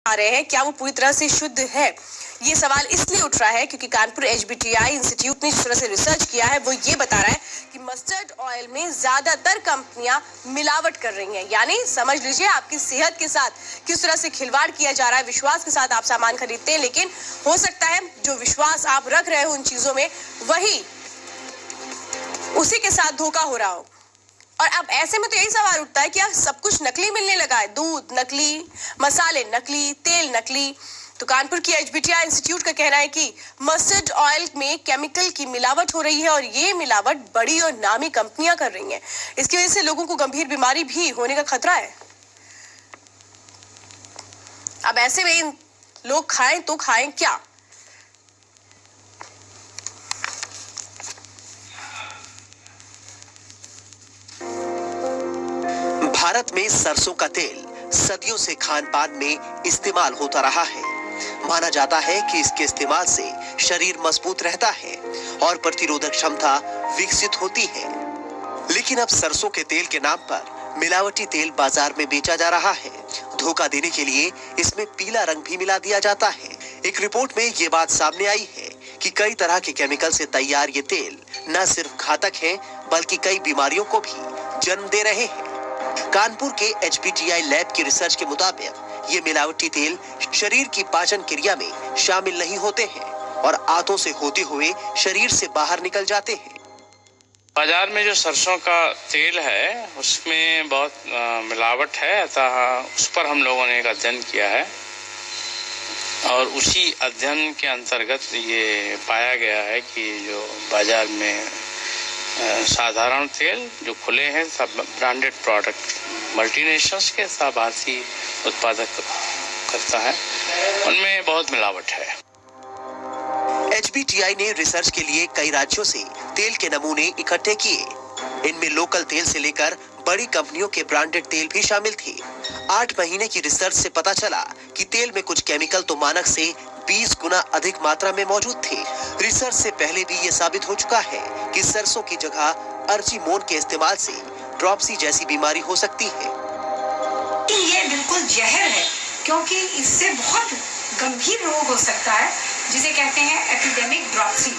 आ रहे हैं, क्या वो पूरी तरह से शुद्ध है? ये सवाल इसलिए उठ रहा है क्योंकि कानपुर HBTI इंस्टीट्यूट ने जिस तरह से रिसर्च किया है वो ये बता रहा है कि मस्टर्ड ऑयल में ज्यादातर कंपनियां मिलावट कर रही हैं। यानी समझ लीजिए आपकी सेहत के साथ किस तरह से खिलवाड़ किया जा रहा है। विश्वास के साथ आप सामान खरीदते हैं, लेकिन हो सकता है जो विश्वास आप रख रहे हो उन चीजों में वही उसी के साथ धोखा हो रहा हो। और अब ऐसे में तो यही सवाल उठता है कि यार सब कुछ नकली मिलने लगा है, दूध नकली, मसाले नकली, तेल नकली। तो कानपुर की HBTI इंस्टीट्यूट का कहना है कि मस्टर्ड ऑयल में केमिकल की मिलावट हो रही है और ये मिलावट बड़ी और नामी कंपनियां कर रही हैं। इसकी वजह से लोगों को गंभीर बीमारी भी होने का खतरा है। अब ऐसे में लोग खाएं तो खाएं क्या? भारत में सरसों का तेल सदियों से खान पान में इस्तेमाल होता रहा है। माना जाता है कि इसके इस्तेमाल से शरीर मजबूत रहता है और प्रतिरोधक क्षमता विकसित होती है। लेकिन अब सरसों के तेल के नाम पर मिलावटी तेल बाजार में बेचा जा रहा है। धोखा देने के लिए इसमें पीला रंग भी मिला दिया जाता है। एक रिपोर्ट में ये बात सामने आई है कि कई तरह के केमिकल से तैयार ये तेल न सिर्फ घातक है बल्कि कई बीमारियों को भी जन्म दे रहे हैं। कानपुर के HBTI लैब की रिसर्च के मुताबिक ये मिलावटी तेल शरीर की पाचन क्रिया में शामिल नहीं होते हैं और आंतों से होते हुए शरीर से बाहर निकल जाते हैं। बाजार में जो सरसों का तेल है उसमें बहुत मिलावट है, अतः उस पर हम लोगों ने एक अध्ययन किया है और उसी अध्ययन के अंतर्गत ये पाया गया है कि जो बाजार में साधारण तेल जो खुले हैं सब ब्रांडेड प्रोडक्ट मल्टीनेशनल्स के सब भारतीय उत्पादक करता है, उनमें बहुत मिलावट है। HBTI ने रिसर्च के लिए कई राज्यों से तेल के नमूने इकट्ठे किए। इनमें लोकल तेल से लेकर बड़ी कंपनियों के ब्रांडेड तेल भी शामिल थे। 8 महीने की रिसर्च से पता चला कि तेल में कुछ केमिकल तो मानक से 20 गुना अधिक मात्रा में मौजूद थे। रिसर्च से पहले भी ये साबित हो चुका है कि सरसों की जगह अर्जिमोन के इस्तेमाल से ड्रॉप्सी जैसी बीमारी हो सकती है। ये बिल्कुल जहर है क्योंकि इससे बहुत गंभीर रोग हो सकता है जिसे कहते हैं एपिडेमिक ड्रॉप्सी।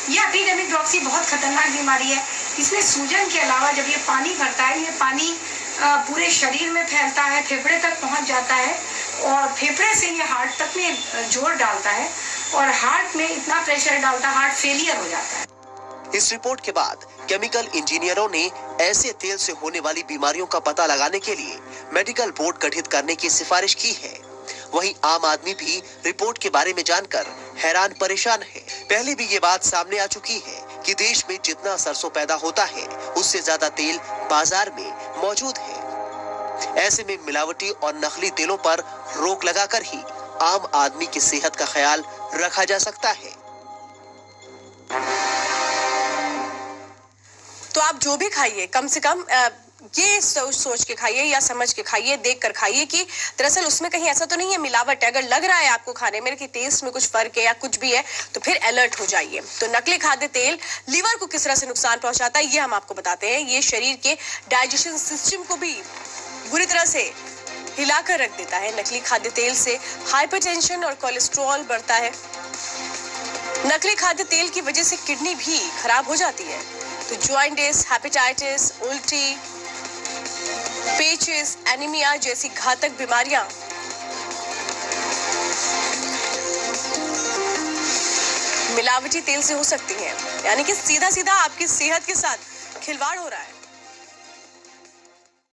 यह एपिडेमिक ड्रॉप्सी बहुत खतरनाक बीमारी है। इसमें सूजन के अलावा जब ये पानी भरता है, ये पानी पूरे शरीर में फैलता है, फेफड़े तक पहुंच जाता है और फेफड़े से ये हार्ट तक में जोर डालता है और हार्ट में इतना प्रेशर डालता है, हार्ट फेलियर हो जाता है। इस रिपोर्ट के बाद केमिकल इंजीनियरों ने ऐसे तेल से होने वाली बीमारियों का पता लगाने के लिए मेडिकल बोर्ड गठित करने की सिफारिश की है। वहीं आम आदमी भी रिपोर्ट के बारे में जानकर हैरान परेशान है। पहले भी ये बात सामने आ चुकी है कि देश में जितना सरसों पैदा होता है उससे ज्यादा तेल बाजार में मौजूद है। ऐसे में मिलावटी और नकली तेलों पर रोक लगाकर ही आम आदमी की सेहत का ख्याल रखा जा सकता है। तो आप जो भी खाइए कम से कम ये सोच के खाइए या समझ के खाइए, देख कर खाइए कि दरअसल उसमें कहीं ऐसा तो नहीं है मिलावट है। अगर लग रहा है आपको खाने में कि टेस्ट में कुछ फर्क है या कुछ भी है तो फिर अलर्ट हो जाइए। तो नकली खाद्य तेल लीवर को किस तरह से नुकसान पहुंचाता है ये हम आपको बताते हैं। ये शरीर के डाइजेशन सिस्टम को भी बुरी तरह से हिलाकर रख देता है। नकली खाद्य तेल से हाइपरटेंशन और कोलेस्ट्रॉल बढ़ता है। नकली खाद्य तेल की वजह से किडनी भी खराब हो जाती है। तो जॉइंटिस, हेपेटाइटिस, उल्टी, पेचिस, एनीमिया जैसी घातक बीमारियां मिलावटी तेल से हो सकती हैं। यानी कि सीधा सीधा आपकी सेहत के साथ खिलवाड़ हो रहा है।